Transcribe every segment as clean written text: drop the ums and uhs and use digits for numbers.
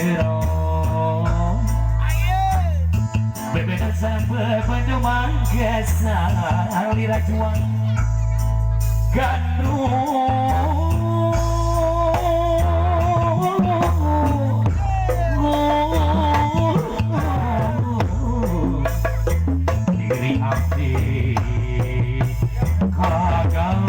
jerong bebenan sampai penyuman gesa lira juang gandung diri abdi kagang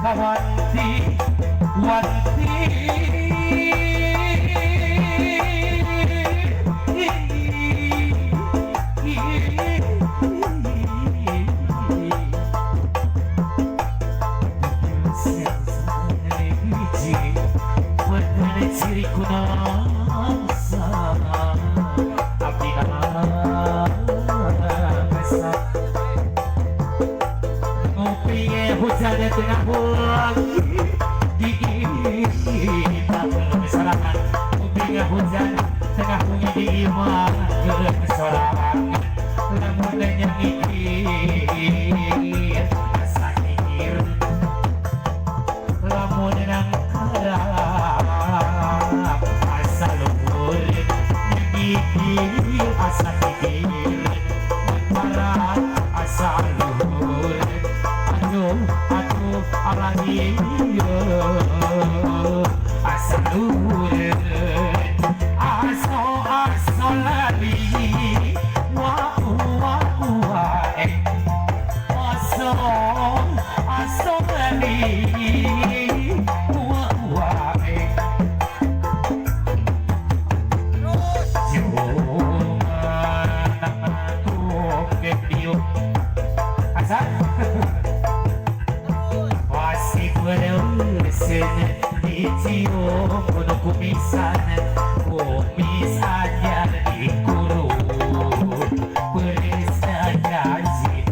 kawanti wanti ciri kunasa abdi besar ngopinya hujan tengah bulan di kita belum sorangan ngopinya hujan tengah bunyi di imah ke sorangan lamun nyengikir asa kikir lamun nang karang asa luhur nyengikir asa kikir parah asa luhur aduh arahio asa luhur aso lari wa aso lari wa dicium kudu kumisannya dikurung berisnya gaji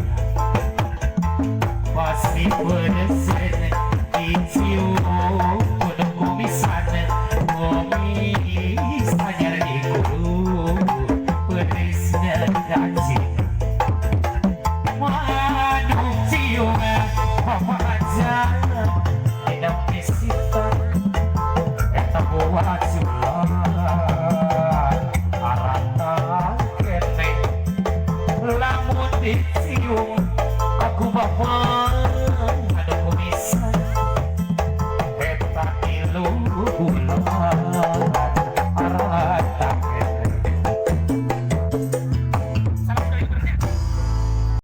pasti beresin dicium kudu kumisannya dikurung berisnya gaji waduh cium apa aja